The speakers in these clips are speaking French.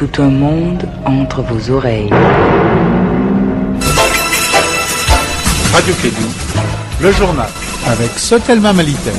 Tout un monde entre vos oreilles. Radio Kédou, le journal, avec Sotelma Malitaire.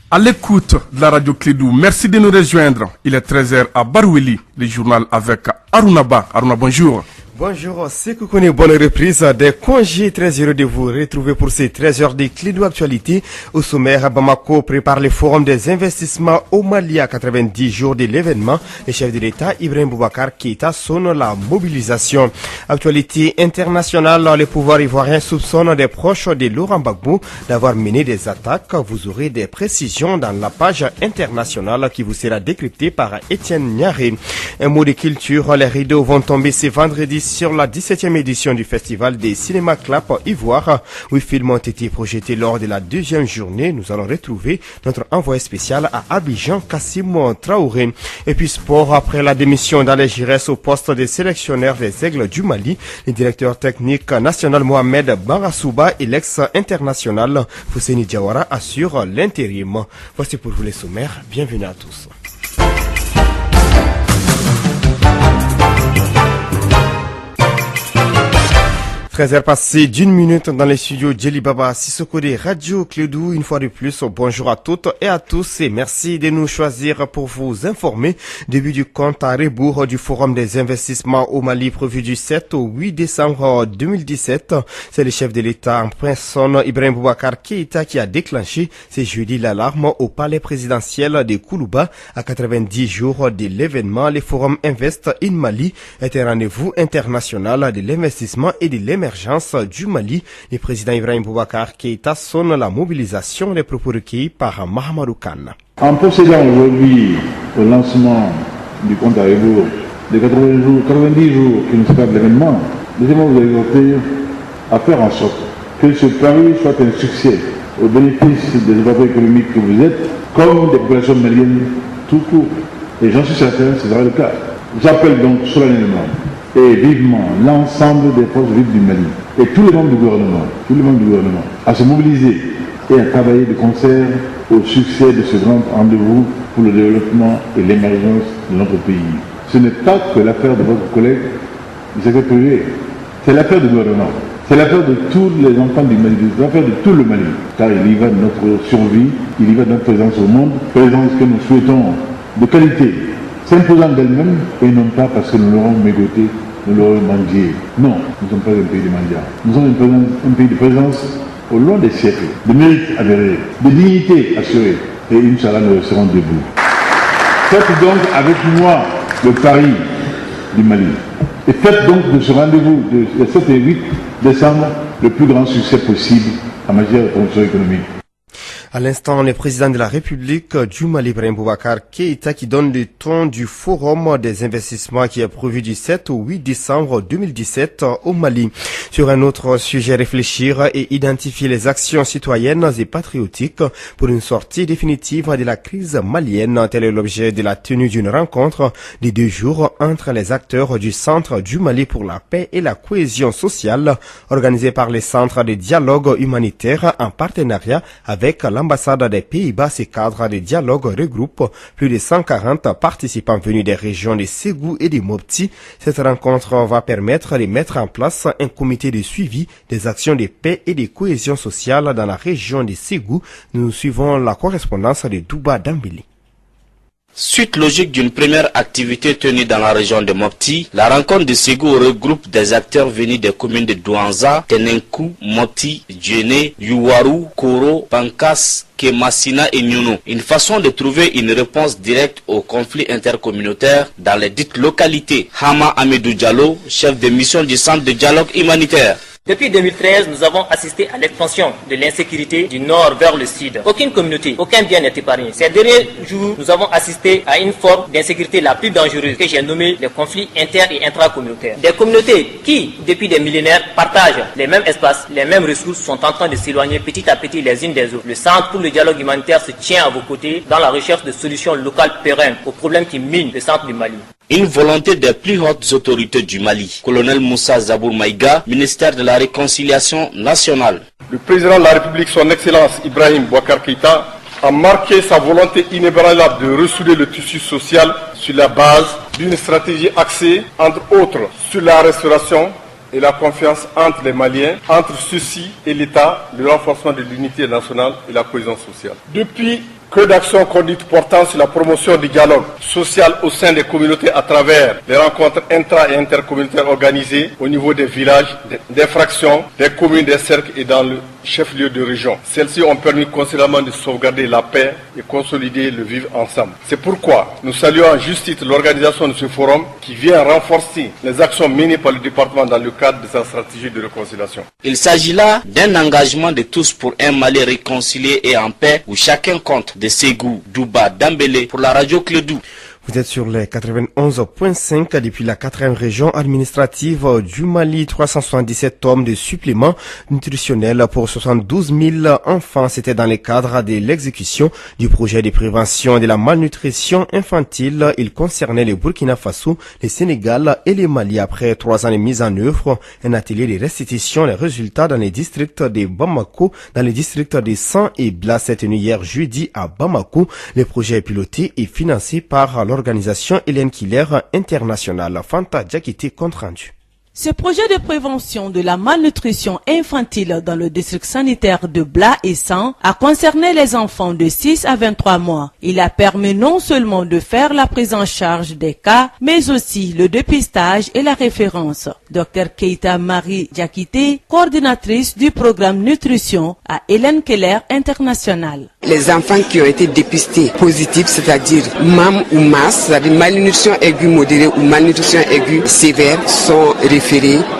À l'écoute de la Radio Kédou, merci de nous rejoindre. Il est 13h à Baroueli, le journal avec Arounaba. Arouna, bonjour. Bonjour, c'est Koukouni, bonne reprise des congés. Très heureux de vous retrouver pour ces 13 heures de Kédou Actualité. Au sommaire, Bamako prépare le forum des investissements au Mali à 90 jours de l'événement. Le chef de l'État, Ibrahim Boubacar Keïta, sonne la mobilisation. Actualité internationale, le pouvoir ivoirien soupçonne des proches de Laurent Gbagbo d'avoir mené des attaques. Vous aurez des précisions dans la page internationale qui vous sera décryptée par Étienne Niaré. Un mot de culture, les rideaux vont tomber ce vendredi sur la 17e édition du Festival des Cinéma Clap Ivoire. 8 films ont été projetés lors de la deuxième journée. Nous allons retrouver notre envoyé spécial à Abidjan, Kassim Traoré. Et puis sport, après la démission d'Alain Giresse au poste de sélectionneur des Aigles du Mali, le directeur technique national Mohamed Barasouba et l'ex-international Fousseini Diawara assurent l'intérim. Voici pour vous les sommaires. Bienvenue à tous. 13h passées d'une minute dans les studios Djeli Baba Sissoko de Radio Kédou. Une fois de plus, bonjour à toutes et à tous et merci de nous choisir pour vous informer. Début du compte à rebours du Forum des investissements au Mali prévu du 7 au 8 décembre 2017. C'est le chef de l'État en personne, Ibrahim Boubacar Keïta, qui a déclenché ce jeudi l'alarme au palais présidentiel de Koulouba. À 90 jours de l'événement, le Forum Invest in Mali est un rendez-vous international de l'investissement et de l'émergence du Mali. Le président Ibrahim Boubacar Keïta sonne la mobilisation des propos recueillis par Mahamadou Khan. En procédant aujourd'hui au lancement du compte à rebours de 90 jours qui nous séparent de l'événement, laissez-moi vous exhorter à faire en sorte que ce pari soit un succès au bénéfice des opérateurs économiques que vous êtes, comme des populations maliennes tout court. Et j'en suis certain, ce sera le cas. J'appelle donc solennellement et vivement l'ensemble des forces vives du Mali et tous les membres du gouvernement à se mobiliser et à travailler de concert au succès de ce grand rendez-vous pour le développement et l'émergence de notre pays. Ce n'est pas que l'affaire de votre collègue du secteur privé, c'est l'affaire du gouvernement, c'est l'affaire de tous les enfants du Mali, c'est l'affaire de tout le Mali, car il y va de notre survie, il y va de notre présence au monde, présence que nous souhaitons de qualité, s'imposant d'elle-même et non pas parce que nous l'aurons mégoté, nous l'aurons mendié. Non, nous ne sommes pas un pays de mendiants. Nous sommes un pays de présence au long des siècles, de mérite avéré, de dignité assurée. Et Inch'Allah, nous resterons debout. Faites donc avec moi le pari du Mali. Et faites donc de ce rendez-vous de 7 et 8 décembre le plus grand succès possible en matière de transition économique. À l'instant, le président de la République du Mali, Ibrahim Boubacar Keïta, qui donne le ton du forum des investissements qui est prévu du 7 au 8 décembre 2017 au Mali. Sur un autre sujet, réfléchir et identifier les actions citoyennes et patriotiques pour une sortie définitive de la crise malienne. Tel est l'objet de la tenue d'une rencontre de 2 jours entre les acteurs du Centre du Mali pour la paix et la cohésion sociale, organisée par les centres de dialogue humanitaire en partenariat avec l'ambassade des Pays-Bas. Ces cadres de dialogue regroupent plus de 140 participants venus des régions de Ségou et de Mopti. Cette rencontre va permettre de mettre en place un comité de suivi des actions de paix et de cohésion sociale dans la région de Ségou. Nous suivons la correspondance de Douba Dambili. Suite logique d'une première activité tenue dans la région de Mopti, la rencontre de Ségou regroupe des acteurs venus des communes de Douanza, Tenenkou, Mopti, Djéné, Youarou, Koro, Pankas, Kemassina et Nyuno. Une façon de trouver une réponse directe aux conflits intercommunautaires dans les dites localités. Hama Amedou Diallo, chef de mission du centre de dialogue humanitaire. Depuis 2013, nous avons assisté à l'expansion de l'insécurité du nord vers le sud. Aucune communauté, aucun bien n'est épargné. Ces derniers jours, nous avons assisté à une forme d'insécurité la plus dangereuse que j'ai nommée les conflits inter- et intracommunautaires. Des communautés qui, depuis des millénaires, partagent les mêmes espaces, les mêmes ressources, sont en train de s'éloigner petit à petit les unes des autres. Le Centre pour le dialogue humanitaire se tient à vos côtés dans la recherche de solutions locales pérennes aux problèmes qui minent le centre du Mali. Une volonté des plus hautes autorités du Mali. Colonel Moussa Zabour Maïga, ministère de la Réconciliation nationale. Le président de la République, son Excellence Ibrahim Boubacar Keïta, a marqué sa volonté inébranlable de ressouder le tissu social sur la base d'une stratégie axée, entre autres, sur la restauration et la confiance entre les Maliens, entre ceux-ci et l'État, le renforcement de l'unité nationale et la cohésion sociale. Depuis que d'actions conduites portant sur la promotion du dialogue social au sein des communautés à travers les rencontres intra- et intercommunautaires organisées au niveau des villages, des fractions, des communes, des cercles et dans le chef-lieu de région. Celles-ci ont permis considérablement de sauvegarder la paix et consolider le vivre ensemble. C'est pourquoi nous saluons à juste titre l'organisation de ce forum qui vient renforcer les actions menées par le département dans le cadre de sa stratégie de réconciliation. Il s'agit là d'un engagement de tous pour un Mali réconcilié et en paix où chacun compte. De Ségou, Douba, Dambélé pour la radio Clédou. Vous êtes sur les 91.5 depuis la 4e région administrative du Mali. 377 tonnes de suppléments nutritionnels pour 72 000 enfants. C'était dans le cadre de l'exécution du projet de prévention de la malnutrition infantile. Il concernait le Burkina Faso, le Sénégal et le Mali. Après 3 ans de mise en œuvre, un atelier de restitution des résultats dans les districts de Bamako, dans les districts de San et Blas s'est tenu hier jeudi à Bamako. Le projet est piloté et financé par l'organisation Hélène Killer International. Fanta Diakité compte rendu. Ce projet de prévention de la malnutrition infantile dans le district sanitaire de Blas et San a concerné les enfants de 6 à 23 mois. Il a permis non seulement de faire la prise en charge des cas, mais aussi le dépistage et la référence. Dr Keita Marie Diakité, coordinatrice du programme nutrition à Hélène Keller International. Les enfants qui ont été dépistés positifs, c'est-à-dire MAM ou MAS, c'est-à-dire malnutrition aiguë modérée ou malnutrition aiguë sévère, sont référés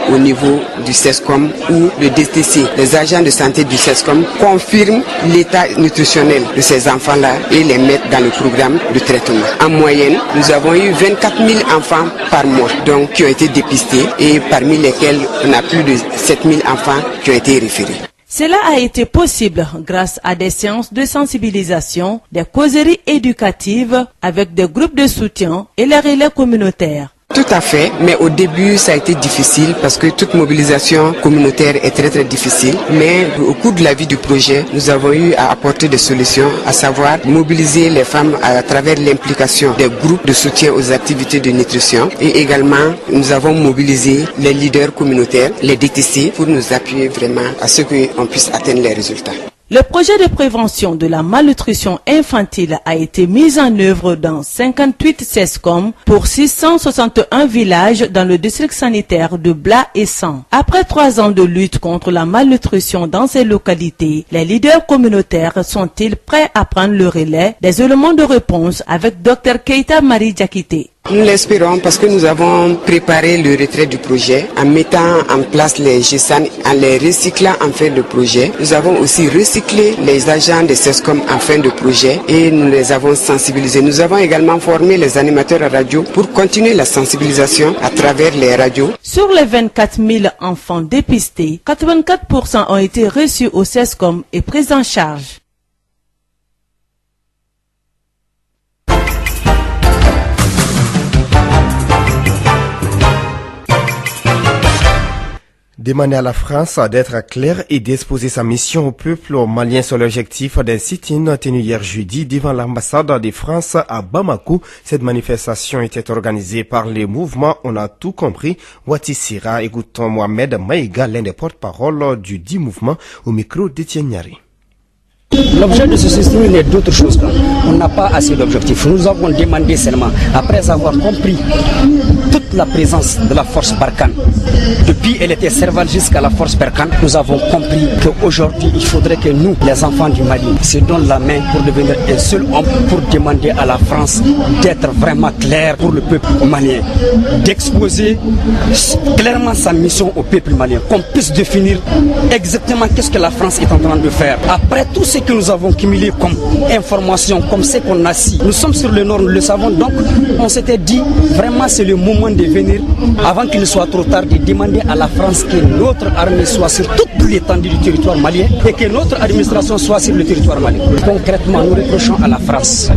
au niveau du CESCOM ou le DTC. Les agents de santé du CESCOM confirment l'état nutritionnel de ces enfants-là et les mettent dans le programme de traitement. En moyenne, nous avons eu 24 000 enfants par mois donc, qui ont été dépistés et parmi lesquels on a plus de 7 000 enfants qui ont été référés. Cela a été possible grâce à des séances de sensibilisation, des causeries éducatives avec des groupes de soutien et les relais communautaires. Tout à fait, mais au début ça a été difficile parce que toute mobilisation communautaire est très difficile. Mais au cours de la vie du projet, nous avons eu à apporter des solutions, à savoir mobiliser les femmes à travers l'implication des groupes de soutien aux activités de nutrition. Et également, nous avons mobilisé les leaders communautaires, les DTC, pour nous appuyer vraiment à ce qu'on puisse atteindre les résultats. Le projet de prévention de la malnutrition infantile a été mis en œuvre dans 58 CESCOM pour 661 villages dans le district sanitaire de Blas et San. Après 3 ans de lutte contre la malnutrition dans ces localités, les leaders communautaires sont-ils prêts à prendre le relais des éléments de réponse avec Dr Keita Marie Diakité? Nous l'espérons parce que nous avons préparé le retrait du projet en mettant en place les GESAN, en les recyclant en fin de projet. Nous avons aussi recyclé les agents de CESCOM en fin de projet et nous les avons sensibilisés. Nous avons également formé les animateurs à radio pour continuer la sensibilisation à travers les radios. Sur les 24 000 enfants dépistés, 84% ont été reçus au CESCOM et pris en charge. Demander à la France d'être claire et d'exposer sa mission au peuple malien sur l'objectif d'un sit-in tenu hier jeudi devant l'ambassade de France à Bamako. Cette manifestation était organisée par les mouvements On a tout compris. Ouattissira, écoutons Mohamed Maïga, l'un des porte-parole du dit mouvement, au micro d'Étienne Niari. L'objet de ce système est d'autres choses. On n'a pas assez d'objectifs. Nous avons demandé seulement, après avoir compris toute la présence de la force Barkhane, depuis elle était servante jusqu'à la force Barkhane, nous avons compris qu'aujourd'hui, il faudrait que nous, les enfants du Mali, se donnent la main pour devenir un seul homme, pour demander à la France d'être vraiment claire pour le peuple malien, d'exposer clairement sa mission au peuple malien, qu'on puisse définir exactement qu'est-ce que la France est en train de faire. Après tout ce que nous avons cumulé comme information, comme ce qu'on a su, nous sommes sur le nord, nous le savons, donc on s'était dit vraiment c'est le moment de venir, avant qu'il ne soit trop tard, de demander à la France que notre armée soit sur toute l'étendue du territoire malien et que notre administration soit sur le territoire malien. Concrètement, nous reprochons à la France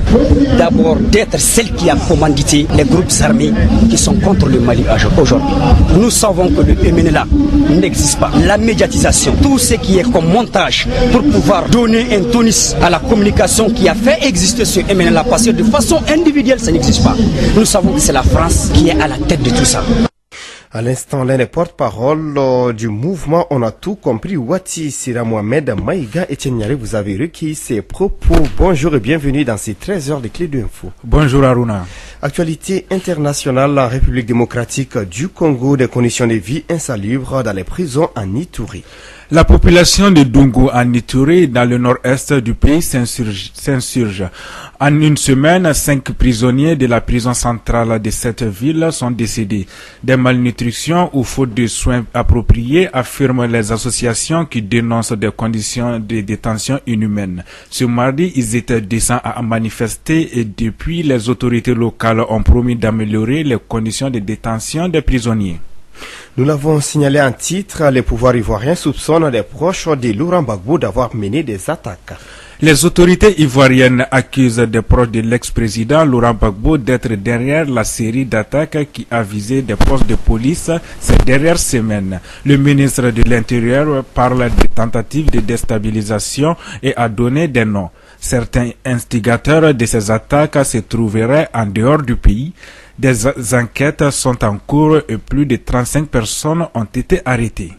d'abord d'être celle qui a commandité les groupes armés qui sont contre le Mali aujourd'hui. Nous savons que le MNLA n'existe pas. La médiatisation, tout ce qui est comme montage pour pouvoir donner un tonus à la communication qui a fait exister ce MNLA, parce que de façon individuelle, ça n'existe pas. Nous savons que c'est la France qui est à la tête de tout ça. À l'instant, l'un des porte-parole du mouvement On a tout compris, Wati Sira Mohamed Maïga Etienne Yari, vous avez recueilli ses propos. Bonjour et bienvenue dans ces 13 heures de clés d'info. Bonjour Aruna. Actualité internationale en République démocratique du Congo, des conditions de vie insalubres dans les prisons en Ituri. La population de Dungu en Ituri, dans le nord-est du pays, s'insurge. En une semaine, 5 prisonniers de la prison centrale de cette ville sont décédés. Des malnutritions ou faute de soins appropriés, affirment les associations qui dénoncent des conditions de détention inhumaines. Ce mardi, ils étaient 200 à manifester et depuis, les autorités locales ont promis d'améliorer les conditions de détention des prisonniers. Nous l'avons signalé en titre, les pouvoirs ivoiriens soupçonnent des proches de Laurent Gbagbo d'avoir mené des attaques. Les autorités ivoiriennes accusent des proches de l'ex-président Laurent Gbagbo d'être derrière la série d'attaques qui a visé des postes de police ces dernières semaines. Le ministre de l'Intérieur parle de tentatives de déstabilisation et a donné des noms. Certains instigateurs de ces attaques se trouveraient en dehors du pays. Des enquêtes sont en cours et plus de 35 personnes ont été arrêtées.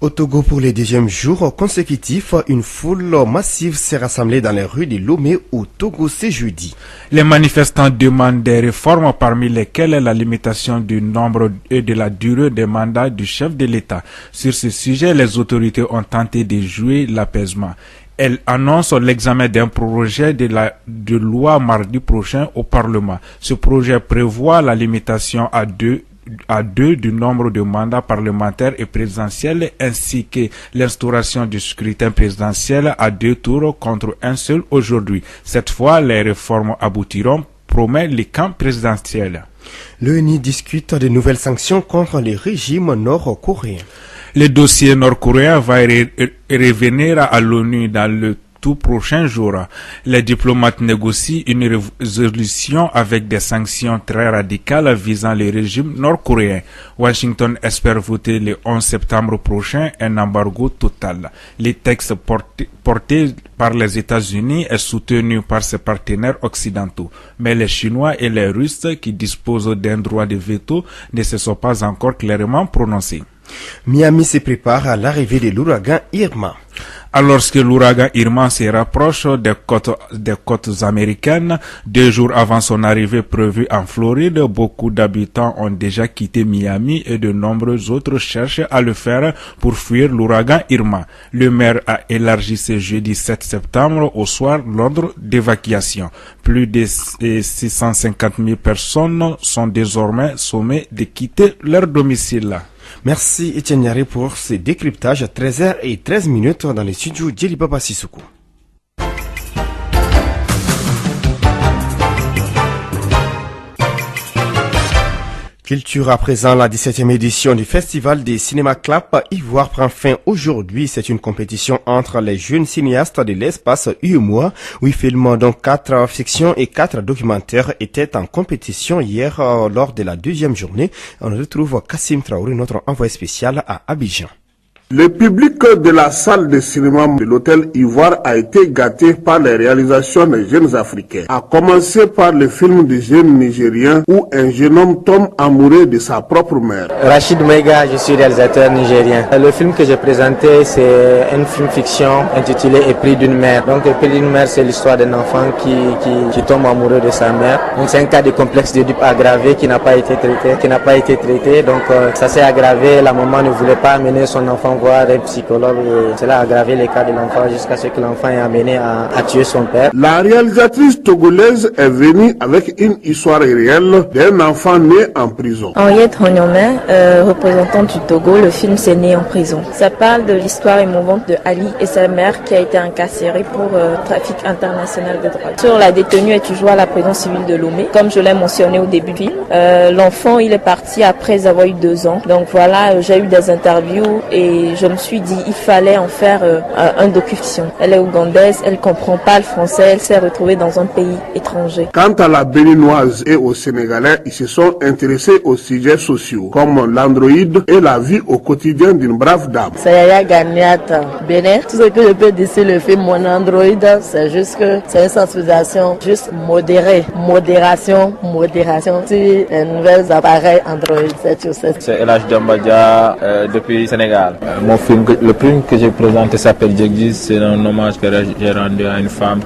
Au Togo, pour les deuxième jour consécutif, une foule massive s'est rassemblée dans les rues de Lomé au Togo ce jeudi. Les manifestants demandent des réformes parmi lesquelles la limitation du nombre et de la durée des mandats du chef de l'État. Sur ce sujet, les autorités ont tenté de jouer l'apaisement. Elle annonce l'examen d'un projet de loi mardi prochain au Parlement. Ce projet prévoit la limitation à deux du nombre de mandats parlementaires et présidentiels ainsi que l'instauration du scrutin présidentiel à 2 tours contre un seul aujourd'hui. Cette fois, les réformes aboutiront, promet le camp présidentiel. L'ONU discute de nouvelles sanctions contre les régimes nord-coréens. Le dossier nord-coréen va revenir à l'ONU dans le tout prochain jour. Les diplomates négocient une résolution avec des sanctions très radicales visant le régime nord-coréen. Washington espère voter le 11 septembre prochain un embargo total. Le texte porté par les États-Unis est soutenu par ses partenaires occidentaux. Mais les Chinois et les Russes, qui disposent d'un droit de veto, ne se sont pas encore clairement prononcés. Miami se prépare à l'arrivée de l'ouragan Irma. Alors que l'ouragan Irma se rapproche des côtes américaines, 2 jours avant son arrivée prévue en Floride, beaucoup d'habitants ont déjà quitté Miami et de nombreux autres cherchent à le faire pour fuir l'ouragan Irma. Le maire a élargi ce jeudi 7 septembre au soir l'ordre d'évacuation. Plus de 650 000 personnes sont désormais sommées de quitter leur domicile. Merci Etienne Yari pour ce décryptage à 13h13 dans les studios Djelibaba Sissoko. Culture à présent, la 17e édition du Festival des Cinéma Clap Ivoire prend fin aujourd'hui. C'est une compétition entre les jeunes cinéastes de l'espace UEMOA. 8 films, dont 4 fictions et 4 documentaires, étaient en compétition hier lors de la 2e journée. On retrouve Kassim Traoré, notre envoyé spécial à Abidjan. Le public de la salle de cinéma de l'hôtel Ivoire a été gâté par les réalisations des jeunes Africains. À commencer par le film du jeune Nigérien où un jeune homme tombe amoureux de sa propre mère. Rachid Meiga, je suis réalisateur nigérien. Le film que j'ai présenté, c'est un film fiction intitulé Épris d'une mère. Donc Épris d'une mère, c'est l'histoire d'un enfant qui tombe amoureux de sa mère. Donc c'est un cas de complexe d'Oedipe aggravé qui n'a pas été traité. Donc ça s'est aggravé, la maman ne voulait pas amener son enfant allons voir un psychologue et cela a aggravé les cas de l'enfant jusqu'à ce que l'enfant est amené à tuer son père. La réalisatrice togolaise est venue avec une histoire réelle d'un enfant né en prison. Henriette Honyome, représentante du Togo, le film s'est né en prison. Ça parle de l'histoire émouvante de Ali et sa mère qui a été incarcérée pour trafic international de drogue. Sur la détenue est toujours à la prison civile de Lomé. Comme je l'ai mentionné au début du film, l'enfant il est parti après avoir eu 2 ans. Donc voilà, j'ai eu des interviews et je me suis dit il fallait en faire un docu-fiction. Elle est ougandaise, elle comprend pas le français, elle s'est retrouvée dans un pays étranger. Quant à la béninoise et aux Sénégalais, ils se sont intéressés aux sujets sociaux, comme l'androïde et la vie au quotidien d'une brave dame. C'est Yaya Ganiata, Bénin. Tout ce que je peux dire sur le film Mon androïde, c'est juste que c'est une sensibilisation juste modérée. Modération sur les nouvelles appareils Android 7 sur 7. C'est Elhaj Dambadia depuis Sénégal. Mon film, le film que j'ai présenté s'appelle Djegdis. C'est un hommage que j'ai rendu à une femme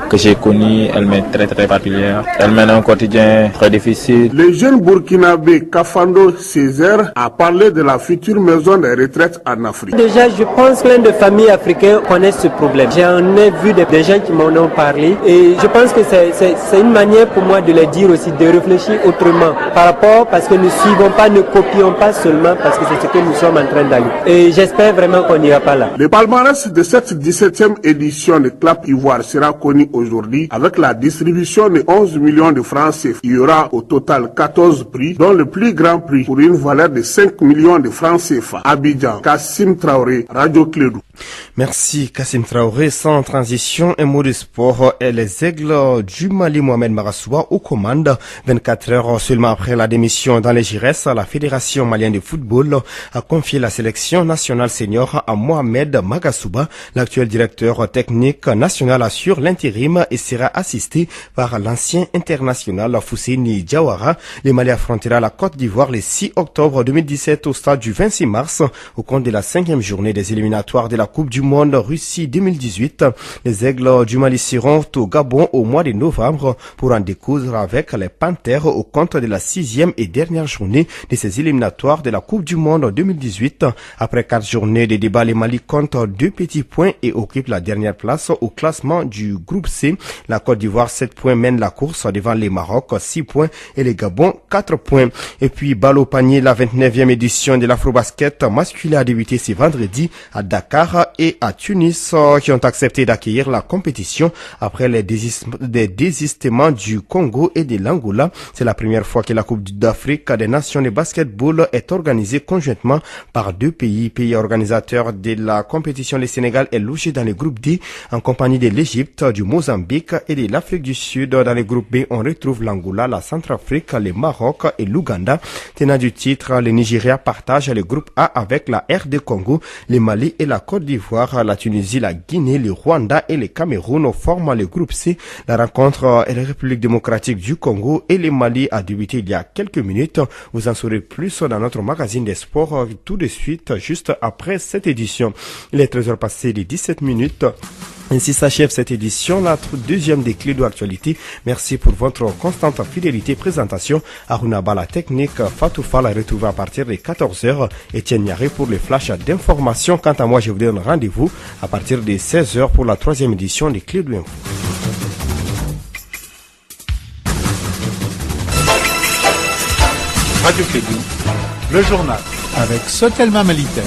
que j'ai connue. Elle m'est très particulière. Elle mène un quotidien très difficile. Le jeune burkinabé Kafando Césaire a parlé de la future maison des retraites en Afrique. Déjà, je pense que plein de familles africaines connaissent ce problème. J'en ai vu des gens qui m'en ont parlé et je pense que c'est une manière pour moi de les dire aussi, de réfléchir autrement par rapport, parce que nous suivons pas, ne copions pas seulement parce que c'est ce que nous sommes en train d'aller. Et j'espère vraiment qu'on n'ira pas là. Le palmarès de cette 17e édition de Clap Ivoire sera connu aujourd'hui avec la distribution de 11 millions de francs CFA. Il y aura au total 14 prix, dont le plus grand prix pour une valeur de 5 millions de francs CFA. Abidjan, Kassim Traoré, Radio Clédou. Merci Kassim Traoré. Sans transition, un mot de sport et les Aigles du Mali, Mohamed Marassoua aux commandes. 24 heures seulement après la démission dans les GIRES, la Fédération malienne de football a confié la sélection nationale senior à Mohamed Magasouba. L'actuel directeur technique national assure l'intérim et sera assisté par l'ancien international Fousseini Diawara. Le Mali affrontera la Côte d'Ivoire le 6 octobre 2017 au stade du 26 mars au compte de la 5e journée des éliminatoires de la Coupe du Monde Russie 2018. Les Aigles du Mali seront au Gabon au mois de novembre pour en découdre avec les Panthères au compte de la 6e et dernière journée de ces éliminatoires de la Coupe du Monde 2018. Après 4 journées de débat, le Mali compte 2 petits points et occupe la dernière place au classement du groupe C. La Côte d'Ivoire 7 points mène la course devant les Maroc 6 points et les Gabon 4 points. Et puis balle au panier, la 29e édition de l'Afrobasket masculin a débuté ce vendredi à Dakar et à Tunis qui ont accepté d'accueillir la compétition après les désistements du Congo et de l'Angola. C'est la première fois que la Coupe d'Afrique des Nations de basketball est organisée conjointement par 2 pays. Pays organisateurs de la compétition, le Sénégal est logé dans le groupe D en compagnie de l'Égypte, du Mozambique et de l'Afrique du Sud. Dans le groupe B, on retrouve l'Angola, la Centrafrique, le Maroc et l'Ouganda. Tenant du titre, le Nigeria partage le groupe A avec la RD Congo, le Mali et la Côte d'Ivoire. La Tunisie, la Guinée, le Rwanda et le Cameroun forment le groupe C. La rencontre est la République démocratique du Congo et le Mali a débuté il y a quelques minutes. Vous en saurez plus dans notre magazine des sports tout de suite, juste après cette édition. Il est 13h passé de 17 minutes. Ainsi s'achève cette édition, la deuxième des clés de l'actualité. Merci pour votre constante fidélité. Présentation, Aruna Bala technique, Fatou Fall à retrouver à partir de 14h. Etienne Niaré pour les flashs d'information. Quant à moi, je vous donne rendez-vous à partir de 16h pour la 3e édition des clés de l'info. Radio Clédou, le journal avec Sotelma Malitel.